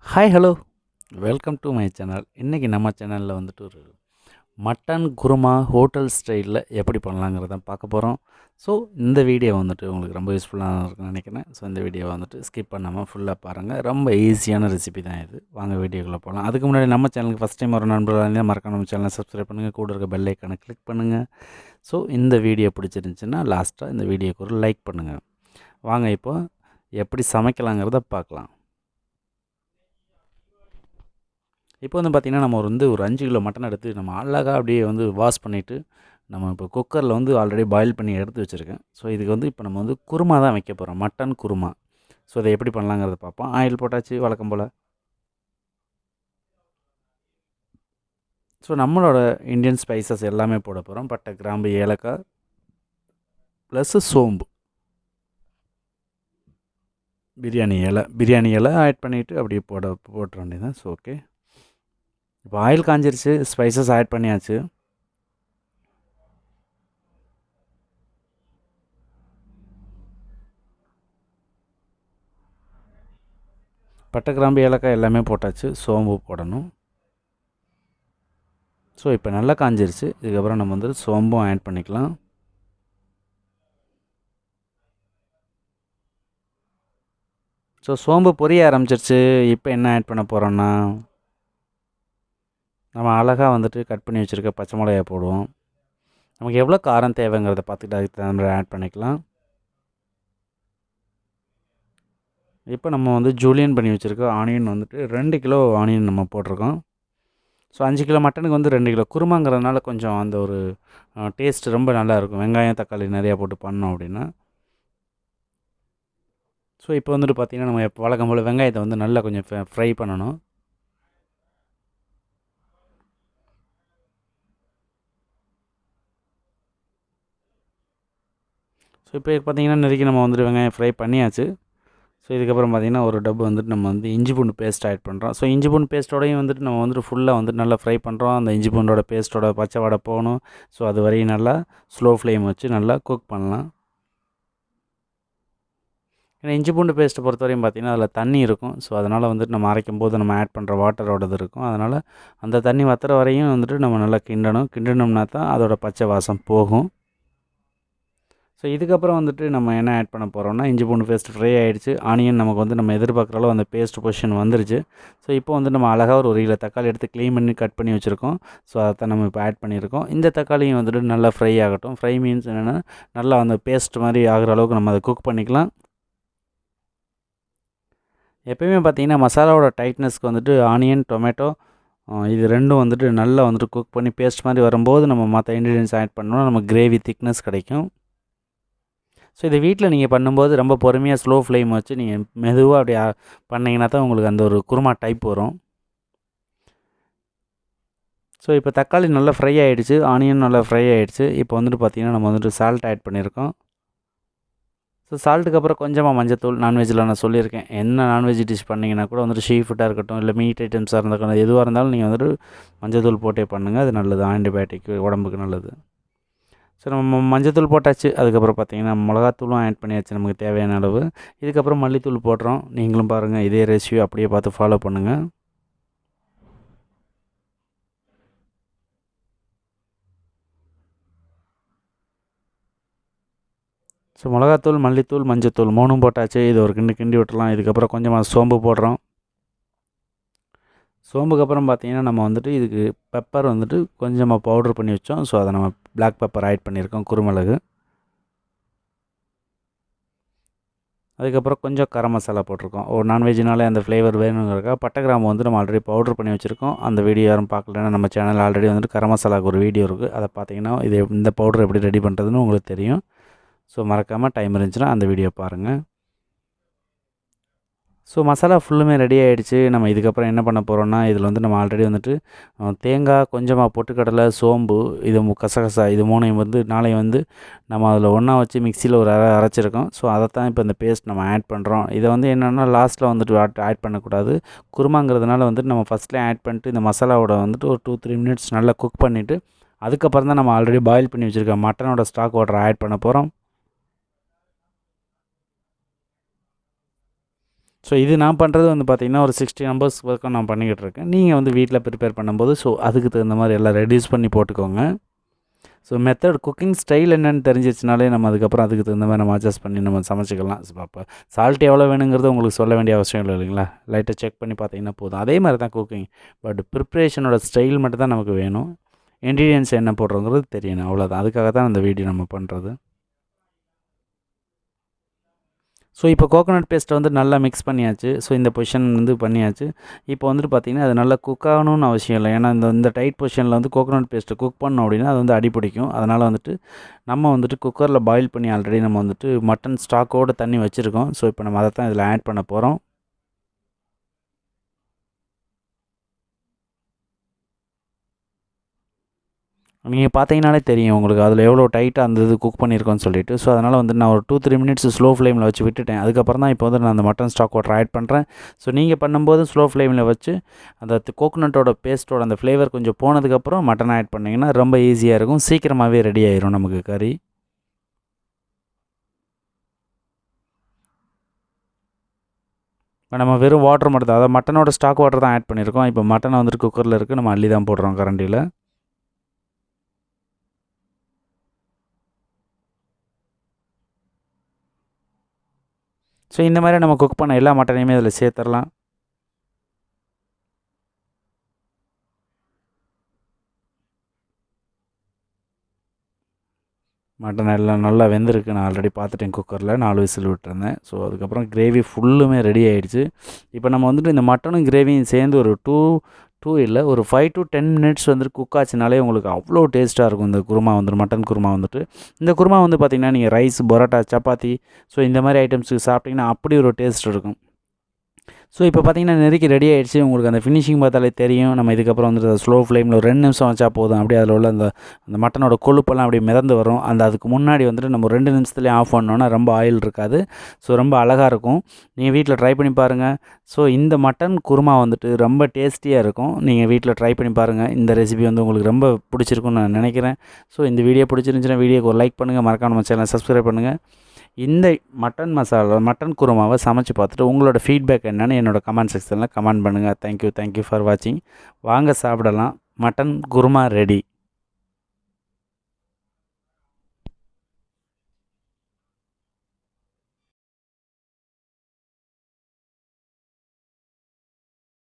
Hi hello welcome to my channel. இன்றைக்கி நம்ம சேனலில் வந்துட்டு ஒரு மட்டன் குருமா ஹோட்டல் ஸ்டைலில் எப்படி பண்ணலாங்கிறத பார்க்க போகிறோம். ஸோ இந்த வீடியோ வந்துட்டு உங்களுக்கு ரொம்ப யூஸ்ஃபுல்லாக இருக்குன்னு நினைக்கிறேன். ஸோ இந்த வீடியோவை வந்துட்டு ஸ்கிப் பண்ணாமல் ஃபுல்லாக பாருங்கள். ரொம்ப ஈஸியான ரெசிபி தான் இது. வாங்க வீடியோக்குள்ளே போகலாம். அதுக்கு முன்னாடி நம்ம சேனலுக்கு ஃபஸ்ட் டைம் ஒரு நண்பர்களாக இருந்தால் மறக்காம நம்ம சேனலை சப்ஸ்கிரைப் பண்ணுங்கள். கூட இருக்க பெல் ஐக்கானை கிளிக் பண்ணுங்கள். ஸோ இந்த வீடியோ பிடிச்சிருந்துச்சுன்னா லாஸ்ட்டாக இந்த வீடியோக்கு ஒரு லைக் பண்ணுங்கள். வாங்க இப்போ எப்படி சமைக்கலாங்கிறத பார்க்கலாம். இப்போ வந்து பார்த்திங்கன்னா நம்ம ஒரு 5 கிலோ மட்டன் எடுத்து நம்ம அழகாக அப்படியே வாஷ் பண்ணிவிட்டு நம்ம இப்போ குக்கரில் ஆல்ரெடி பாயில் பண்ணி எடுத்து வச்சுருக்கேன். ஸோ இதுக்கு இப்போ நம்ம குருமா தான் வைக்க போகிறோம், மட்டன் குருமா. ஸோ அதை எப்படி பண்ணலாங்கிறத பார்ப்போம். ஆயில் போட்டாச்சு வழக்கம் போல். ஸோ நம்மளோட இந்தியன் ஸ்பைசஸ் எல்லாமே போட போகிறோம். பட்டை, கிராம்பு, ஏலக்காய் ப்ளஸ்ஸு சோம்பு, பிரியாணி இலை ஆட் பண்ணிவிட்டு அப்படியே போட்டுற வேண்டியதான். ஸோ ஓகே, இப்போ ஆயில் காஞ்சிருச்சு, ஸ்பைசஸ் ஆட் பண்ணியாச்சு. பட்டை, கிராம்பு, ஏலக்காய் எல்லாமே போட்டாச்சு. சோம்பு போடணும். ஸோ இப்போ நல்லா காஞ்சிருச்சு. இதுக்கப்புறம் நம்ம சோம்பும் ஆட் பண்ணிக்கலாம். ஸோ சோம்பு பொரிய ஆரம்பிச்சிருச்சு. இப்போ என்ன ஆட் பண்ண போகிறோன்னா, நம்ம அழகாக கட் பண்ணி வச்சுருக்க பச்சை மிளகாயை போடுவோம். நமக்கு எவ்வளோ காரம் தேவைங்கிறத பார்த்துட்டு அதுக்கு தகுந்த மாதிரி ஆட் பண்ணிக்கலாம். இப்போ நம்ம ஜூலியன் பண்ணி வச்சுருக்க ஆனியன் 2 கிலோ ஆனியன் நம்ம போட்டிருக்கோம். ஸோ 5 கிலோ மட்டனுக்கு 2 கிலோ குருமாங்கிறதுனால கொஞ்சம் அந்த ஒரு டேஸ்ட் ரொம்ப நல்லாயிருக்கும். வெங்காயம், தக்காளி நிறையா போட்டு பண்ணோம் அப்படின்னா. ஸோ இப்போ பார்த்திங்கன்னா நம்ம வழக்கம் போல் வெங்காயத்தை நல்லா கொஞ்சம் ஃப்ரை பண்ணணும். ஸோ இப்போ பார்த்திங்கன்னா நெருக்கி நம்ம வெங்காயம் ஃப்ரை பண்ணியாச்சு. ஸோ இதுக்கப்புறம் பார்த்திங்கன்னா ஒரு டப்பு நம்ம இஞ்சி பூண்டு பேஸ்ட் ஆட் பண்ணுறோம். ஸோ இஞ்சி பூண்டு பேஸ்ட்டோடையும் நம்ம ஃபுல்லாக நல்லா ஃப்ரை பண்ணுறோம். அந்த இஞ்சி பூண்டோட பேஸ்ட்டோட பச்சை வாடை போகணும். ஸோ அது வரையும் நல்லா ஸ்லோ ஃப்ளேம் வச்சு நல்லா குக் பண்ணலாம். ஏன்னா இஞ்சி பூண்டு பேஸ்ட்டை பொறுத்தவரையும் பார்த்திங்கன்னா அதில் தண்ணி இருக்கும். ஸோ அதனால் நம்ம அரைக்கும் போது நம்ம ஆட் பண்ணுற வாட்டரோடது இருக்கும். அதனால் அந்த தண்ணி வற்றுற வரையும் நம்ம நல்லா கிண்டணும்னா தான் அதோட பச்சை வாசம் போகும். ஸோ இதுக்கப்புறம் நம்ம என்ன ஆட் பண்ண போகிறோம்னா, இஞ்சி பூண்டு பேஸ்ட் ஃப்ரை ஆகிடுச்சு. ஆனியன் நமக்கு நம்ம எதிர்பார்க்குற அளவு அந்த பேஸ்ட் பொசிஷன் வந்துருச்சு. ஸோ இப்போ நம்ம அழகாக ஒரு கிலோ தக்காளி எடுத்து க்ளீன் பண்ணி கட் பண்ணி வச்சுருக்கோம். ஸோ அதை நம்ம இப்போ ஆட் பண்ணியிருக்கோம். இந்த தக்காளியும் நல்லா ஃப்ரை ஆகட்டும். ஃப்ரை மீன்ஸ் என்னென்னா, நல்லா அந்த பேஸ்ட் மாதிரி ஆகிற அளவுக்கு நம்ம அதை குக் பண்ணிக்கலாம். எப்பயுமே பார்த்திங்கன்னா மசாலாவோட டைட்னஸ்க்கு ஆனியன், டொமேட்டோ இது ரெண்டும் நல்லா குக் பண்ணி பேஸ்ட் மாதிரி வரும்போது நம்ம மற்ற இன்க்ரீடியன்ஸ் ஆட் பண்ணோம்னா நமக்கு கிரேவி திக்னஸ் கிடைக்கும். ஸோ இதை வீட்டில் நீங்கள் பண்ணும்போது ரொம்ப பொறுமையாக ஸ்லோ ஃப்ளேம் வச்சு நீங்கள் மெதுவாக அப்படி பண்ணிங்கன்னா தான் உங்களுக்கு அந்த ஒரு குருமா டைப் வரும். ஸோ இப்போ தக்காளி நல்லா ஃப்ரை ஆகிடுச்சு, ஆனியன் நல்லா ஃப்ரை ஆகிடுச்சு. இப்போ பார்த்திங்கன்னா நம்ம சால்ட் ஆட் பண்ணியிருக்கோம். ஸோ சால்ட்டுக்கு அப்புறம் கொஞ்சமாக மஞ்சத்தூள். நான்வெஜ்ஜில் நான் சொல்லியிருக்கேன், என்ன நான்வெஜ் டிஷ் பண்ணிங்கன்னா கூட சீ ஃபுட்டாக இருக்கட்டும், இல்லை மீட் ஐட்டம்ஸாக இருந்தால் எதுவாக இருந்தாலும் நீங்கள் மஞ்சத்தூள் போட்டே பண்ணுங்கள். அது நல்லது, ஆன்டிபயோட்டிக் உடம்புக்கு நல்லது. ஸோ நம்ம மஞ்சத்தூள் போட்டாச்சு. அதுக்கப்புறம் பார்த்திங்கன்னா மிளகாத்தூளும் ஆட் பண்ணியாச்சு நமக்கு தேவையான அளவு. இதுக்கப்புறம் மல்லித்தூள் போடுறோம். நீங்களும் பாருங்கள், இதே ரெசிபி அப்படியே பார்த்து ஃபாலோ பண்ணுங்கள். ஸோ மிளகாத்தூள், மல்லித்தூள், மஞ்சத்தூள் 3ம் போட்டாச்சு. இது ஒரு கிண்டி விட்டுறலாம். இதுக்கப்புறம் கொஞ்சமாக சோம்பு போடுறோம். சோம்புக்கு அப்புறம் பார்த்திங்கன்னா நம்ம இதுக்கு பெப்பர் கொஞ்சமாக பவுட்ரு பண்ணி வச்சோம். ஸோ அதை நம்ம பிளாக் பெப்பர் ஆட் பண்ணியிருக்கோம், குருமிளகு. அதுக்கப்புறம் கொஞ்சம் கரம் மசாலா போட்டிருக்கோம். ஒரு நான்வெஜ்னாலே அந்த ஃப்ளேவர் வேணுங்கிறதுக்காக. பட்டை, கிராம்பு நம்ம ஆல்ரெடி பவுட்ரு பண்ணி வச்சுருக்கோம். அந்த வீடியோ யாரும் பார்க்கலன்னா நம்ம சேனலில் ஆல்ரெடி கரம் மசாலாவுக்கு ஒரு வீடியோ இருக்குது. அதை பார்த்தீங்கன்னா இந்த பவுட்ரு எப்படி ரெடி பண்ணுறதுன்னு உங்களுக்கு தெரியும். ஸோ மறக்காமல் டைம் இருந்துச்சுன்னா அந்த வீடியோ பாருங்கள். ஸோ மசாலா ஃபுல்லுமே ரெடி ஆகிடுச்சு. நம்ம இதுக்கப்புறம் என்ன பண்ண போகிறோம்னா, இதில் நம்ம ஆல்ரெடி தேங்காய், கொஞ்சமாக பொட்டுக்கடலை, சோம்பு, இது கசகசா, இது 3ஐயும் 4ஐயும் நம்ம அதில் ஒன்றா வச்சு மிக்சியில் ஒரு அரைச்சிருக்கோம். ஸோ அதைத்தான் இப்போ இந்த பேஸ்ட் நம்ம ஆட் பண்ணுறோம். இதை என்னென்னா லாஸ்ட்டில் ஆட் பண்ணக்கூடாது. குருமாங்கிறதுனால நம்ம ஃபஸ்ட்லேயே ஆட் பண்ணிட்டு இந்த மசாலாவோட ஒரு 2-3 மினிட்ஸ் நல்லா குக் பண்ணிவிட்டு அதுக்கப்புறம் தான் நம்ம ஆல்ரெடி பாயில் பண்ணி வச்சுருக்க மட்டனோட ஸ்டாக் வாட்டரை ஆட் பண்ண போகிறோம். ஸோ இது நான் பண்ணுறது வந்து பார்த்திங்கன்னா ஒரு 60 நம்பர்ஸ் வரைக்கும் நான் பண்ணிக்கிட்டு இருக்கேன். நீங்கள் வந்து வீட்டில் ப்ரிப்பேர் பண்ணும்போது ஸோ அதுக்கு தகுந்த மாதிரி எல்லாம் ரெடியூஸ் பண்ணி போட்டுக்கோங்க. ஸோ மெத்தட் குக்கிங் ஸ்டைல் என்னென்னு தெரிஞ்சிச்சுனாலே நம்ம அதுக்கப்புறம் அதுக்கு தகுந்த மாதிரி நம்ம அட்ஜஸ்ட் பண்ணி நம்ம சமைச்சிக்கலாம். அப்போ சால்ட் எவ்வளோ வேணுங்கிறது உங்களுக்கு சொல்ல வேண்டிய அவசியம் இல்லை இல்லைங்களா? லைட்டாக செக் பண்ணி பார்த்தீங்கன்னா போதும். அதே மாதிரி தான் குக்கிங். பட் ப்ரிப்ரேஷனோட ஸ்டைல் மட்டும் தான் நமக்கு வேணும். இன்க்ரீடியன்ஸ் என்ன போடுறோங்கிறது தெரியணும், அவ்வளோதான். அதுக்காக தான் இந்த வீடியோ நம்ம பண்ணுறது. ஸோ இப்போ கோகோனட் பேஸ்ட்டை வந்து நல்லா மிக்ஸ் பண்ணியாச்சு. ஸோ இந்த பொசிஷன் வந்து பண்ணியாச்சு. இப்போ வந்துட்டு பார்த்திங்கன்னா அது நல்லா குக் ஆகணும்னு அவசியம் இல்லை. ஏன்னா இந்த டைட் பொசிஷனில் வந்து கோகோனட் பேஸ்ட்டை குக் பண்ணோம் அப்படின்னா அது வந்து அடி பிடிக்கும். அதனால் வந்துட்டு நம்ம வந்துட்டு குக்கரில் பாயில் பண்ணி ஆல்ரெடி நம்ம வந்துட்டு மட்டன் ஸ்டாக்கோடு தண்ணி வச்சுருக்கோம். ஸோ இப்போ நம்ம அதை தான் இதில் ஆட் பண்ண போகிறோம். நீங்கள் பார்த்தீங்கனாலே தெரியும் உங்களுக்கு அதில் எவ்வளோ டைட்டாக அந்த இது குக் பண்ணியிருக்கோன்னு சொல்லிட்டு. ஸோ அதனால் வந்து நான் ஒரு 2-3 மினிட்ஸ் ஸ்லோ ஃப்ளேமில் வச்சு விட்டுட்டேன். அதுக்கப்புறம் தான் இப்போ வந்து நான் அந்த மட்டன் ஸ்டாக் வாட்டர் ஆட் பண்ணுறேன். ஸோ நீங்கள் பண்ணும்போது ஸ்லோ ஃப்ளேமில் வச்சு அந்த கோகோனட்டோட பேஸ்ட்டோட அந்த ஃப்ளேவர் கொஞ்சம் போனதுக்கப்புறம் மட்டன் ஆட் பண்ணிங்கன்னா ரொம்ப ஈஸியாக இருக்கும். சீக்கிரமாகவே ரெடி ஆயிரும் நமக்கு கறி. இப்போ நம்ம வெறும் வாட்டர் மட்டும் தான், அதாவது மட்டனோட ஸ்டாக் வாட்டர் தான் ஆட் பண்ணியிருக்கோம். இப்போ மட்டனை வந்துட்டு குக்கரில் இருக்குது, நம்ம அள்ளி தான் போடுறோம் கரண்டியில். ஸோ இந்த மாதிரி நம்ம குக் பண்ண எல்லா மட்டனையுமே அதில் சேர்த்துடலாம். மட்டன் எல்லாம் நல்லா வெந்திருக்கு. நான் ஆல்ரெடி பார்த்துட்டேன் குக்கரில் 4 விசில் விட்டுருந்தேன். ஸோ அதுக்கப்புறம் கிரேவி ஃபுல்லுமே ரெடி ஆகிடுச்சு. இப்போ நம்ம வந்துட்டு இந்த மட்டனும் கிரேவியும் சேர்ந்து ஒரு டூ இல்லை ஒரு 5 to 10 மினிட்ஸ் வந்துட்டு குக் ஆச்சுனாலே உங்களுக்கு அவ்வளோ டேஸ்ட்டாக இருக்கும் இந்த குருமா வந்துட்டு, மட்டன் குருமா வந்துட்டு. இந்த குருமா வந்து பார்த்திங்கன்னா நீங்கள் ரைஸ், பரோட்டா, சப்பாத்தி ஸோ இந்த மாதிரி ஐட்டம்ஸுக்கு சாப்பிட்டிங்கன்னா அப்படி ஒரு டேஸ்ட் இருக்கும். ஸோ இப்போ பார்த்தீங்கன்னா நெருக்கி ரெடி ஆகிடுச்சு. உங்களுக்கு அந்த ஃபினிஷிங் பார்த்தாலே தெரியும். நம்ம இதுக்கப்புறம் வந்துட்டு ஸ்லோ ஃப்ளேமில் ஒரு 2 நிமிஷம் வச்சா போதும். அப்படியே அதில் உள்ள அந்த மட்டனோட கொழுப்பெல்லாம் அப்படியே மிதந்து வரும். அதுக்கு முன்னாடி வந்துட்டு நம்ம 2 நிமிஷத்துலேயே ஆஃப் பண்ணோன்னா ரொம்ப ஆயில் இருக்காது. ஸோ ரொம்ப அழகாக இருக்கும். நீங்கள் வீட்டில் ட்ரை பண்ணி பாருங்கள். ஸோ இந்த மட்டன் குருமா வந்துட்டு ரொம்ப டேஸ்டியாக இருக்கும். நீங்கள் வீட்டில் ட்ரை பண்ணி பாருங்கள். இந்த ரெசிபி வந்து உங்களுக்கு ரொம்ப பிடிச்சிருக்குன்னு நான் நினைக்கிறேன். ஸோ இந்த வீடியோ பிடிச்சிருந்துச்சுன்னா வீடியோக்கு ஒரு லைக் பண்ணுங்கள். மறக்காம நம்ம சேனலை சப்ஸ்கிரைப் பண்ணுங்கள். இந்த மட்டன் குருமாவை சமைச்சு பார்த்துட்டு உங்களோட ஃபீட்பேக் என்னென்னு என்னோடய கமெண்ட் செக்ஷனில் கமெண்ட் பண்ணுங்கள். தேங்க்யூ ஃபார் வாட்சிங். வாங்க சாப்பிடலாம். Mutton kurma ready.